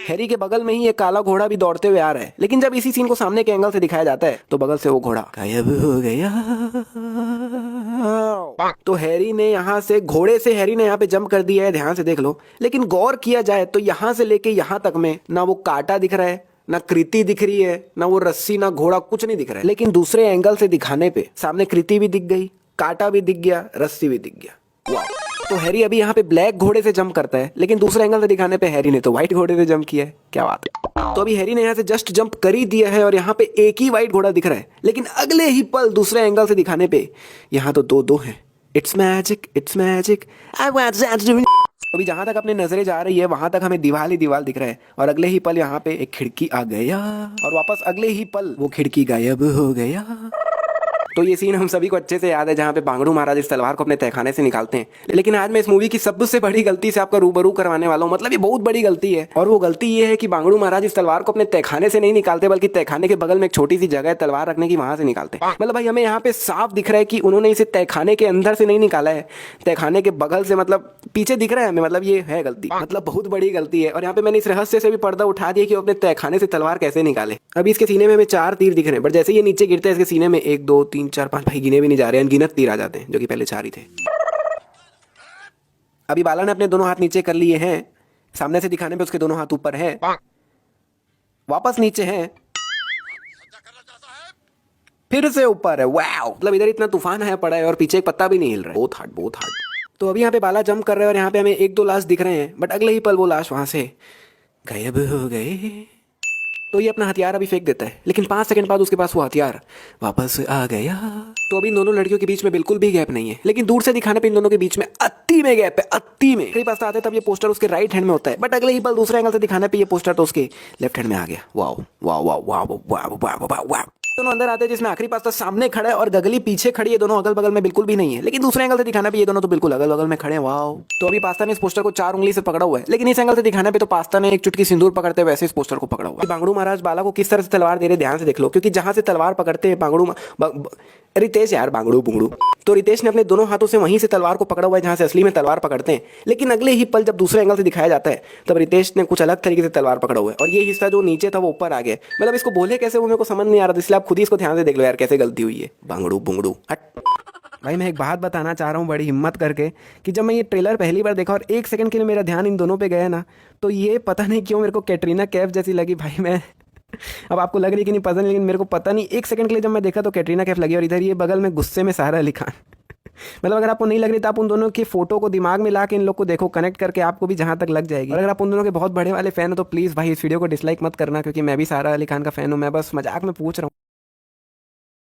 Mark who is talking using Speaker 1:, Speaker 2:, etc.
Speaker 1: Harry के बगल में ही एक काला घोड़ा भी दौड़ते हुए आ रहा है, लेकिन जब इसी सीन को सामने के एंगल से दिखाया जाता है तो बगल से वो घोड़ा गायब हो गया। तो हैरी ने यहाँ से घोड़े से हैरी ने यहाँ पे जंप कर दिया है, ध्यान से देख लो। लेकिन गौर किया जाए तो यहाँ से लेके यहाँ तक में ना वो कांटा दिख रहा है, ना कृति दिख रही है, ना वो रस्सी, ना घोड़ा, कुछ नहीं दिख रहा है। लेकिन दूसरे एंगल से दिखाने पे सामने कृति भी दिख गई, कांटा भी दिख गया, रस्सी भी दिख गया। वाह। तो हैरी अभी यहाँ पे ब्लैक घोड़े से जंप करता है, लेकिन दूसरे एंगल से दिखाने पे हैरी ने तो व्हाइट घोड़े से जंप किया है। क्या बात है। तो अभी हैरी ने यहाँ से जस्ट जंप कर ही दिया है और यहाँ पे एक ही व्हाइट घोड़ा दिख रहा है, लेकिन अगले ही पल दूसरे एंगल से दिखाने पे यहाँ तो दो दो हैं। It's magic, it's magic, I want that. अभी जहां तक अपनी नजरें जा रही है वहां तक हमें दीवार ही दीवार दिख रहा है और अगले ही पल यहाँ पे एक खिड़की आ गया और वापस अगले ही पल वो खिड़की गायब हो गया। तो ये सीन हम सभी को अच्छे से याद है जहाँ पे बांगड़ू महाराज इस तलवार को अपने तहखाने से निकालते हैं। लेकिन आज मैं इस मूवी की सबसे बड़ी गलती से आपका रूबरू करवाने वाला हूँ, मतलब ये बहुत बड़ी गलती है। और वो गलती ये है कि बांगड़ू महाराज इस तलवार को अपने तहखाने से नहीं निकालते, बल्कि तहखाने के बगल में एक छोटी सी जगह है तलवार रखने की, वहां से निकालते हैं। मतलब भाई हमें यहाँ पे साफ दिख रहा है कि उन्होंने इसे तहखाने के अंदर से नहीं निकाला है, तहखाने के बगल से, मतलब पीछे दिख रहा है हमें। मतलब ये है गलती, मतलब बहुत बड़ी गलती है। और यहाँ पे मैंने इस रहस्य से भी पर्दा उठा दिया कि वो अपने तहखाने से तलवार कैसे निकाले। अभी इसके सीने में हमें 4 तीर दिख रहे हैं, बट जैसे ये नीचे गिरता है इसके सीने में 1 2 3 4 5 भाई गिने भी नहीं जा रहे हैं, अनगिनत तीर आ जाते हैं, जो कि पहले 4 ही थे। अभी बाला ने अपने दोनों हाथ नीचे कर लिए हैं, सामने से दिखाने पे उसके दोनों हाथ ऊपर हैं, वापस नीचे हैं, फिर से ऊपर है। वाओ, मतलब इधर इतना तूफान आया पड़ा है और पीछे एक पत्ता भी नहीं हिल रहा है। बहुत हार्ड, बहुत हार्ड। तो अभी यहाँ पे बाला जंप कर रहे हैं और यहाँ पे हमें 1 2 लाश दिख रहे हैं, बट अगले ही पल वो लाश वहां से गायब हो गए। तो ये अपना हथियार अभी फेंक देता है, लेकिन 5 सेकंड बाद उसके पास वो हथियार वापस आ गया। तो अभी इन दोनों लड़कियों के बीच में बिल्कुल भी गैप नहीं है, लेकिन दूर से दिखाने पे इन दोनों के बीच में अत्ती में गैप है, अत्ती में। मेरे पास आते तब ये पोस्टर उसके राइट हैंड में होता है, बट अगले ही पल दूसरे एंगल से दिखाने पे ये पोस्टर तो उसके लेफ्ट हैंड में आ गया। Wow wow wow wow wow wow wow. दोनों अंदर आते हैं जिसमें आखिरी पास्ता सामने खड़ा है और गगली पीछे खड़ी है, दोनों अगल बगल में बिल्कुल भी नहीं है, लेकिन दूसरे एंगल से दिखाने पे ये दोनों तो बिल्कुल अगल बगल में खड़े हैं। वाओ। तो अभी पास्ता ने इस पोस्टर को 4 उंगली से पकड़ा हुआ है, लेकिन इस एंगल से दिखाने पे तो पास्ता ने एक चुटकी सिंदूर पकड़ते वैसे इस पोस्टर को पकड़ा हुआ है। बांगड़ू महाराज बाला को किस तरह से तलवार दे रहे ध्यान से देख लो, क्योंकि जहां से तलवार पकड़ते हैं रितेश, यार बांगड़ू बुंगड़ू, तो रितेश ने अपने दोनों हाथों से वहीं से तलवार को पकड़ा हुआ है जहां से असली में तलवार पकड़ते हैं। लेकिन अगले ही पल जब दूसरे एंगल से दिखाया जाता है तब रितेश ने कुछ अलग तरीके से तलवार पकड़ा हुआ है और ये हिस्सा जो नीचे था वो ऊपर आ गया। मतलब इसको बोले कैसे वो मेरे को समझ नहीं आ रहा, इसलिए आप खुद ही इसको ध्यान से देख लो यार कैसे गलती हुई है। बांगड़ू बुंगड़ू हट। भाई मैं एक बात बताना चाह रहा हूँ बड़ी हिम्मत करके कि जब मैं ये ट्रेलर पहली बार देखा और 1 सेकंड के लिए मेरा ध्यान इन दोनों पे गया ना, तो ये पता नहीं क्यों मेरे को कैटरीना कैफ जैसी लगी। भाई मैं अब आपको लग रही है कि नहीं पता नहीं, लेकिन मेरे को पता नहीं 1 सेकंड के लिए जब मैं देखा तो कैटरीना कैफ लगी और इधर ये बगल में गुस्से में सारा अली खान। मतलब अगर आपको नहीं लग रही तो आप उन दोनों की फोटो को दिमाग में ला के इन लोग को देखो, कनेक्ट करके आपको भी जहां तक लग जाएगी। और अगर आप उन दोनों के बहुत बड़े वाले फैन हो तो प्लीज़ भाई इस वीडियो को डिसलाइक मत करना, क्योंकि मैं भी सारा अली खान का फैन हूँ। मैं बस मजाक में पूछ रहा हूँ।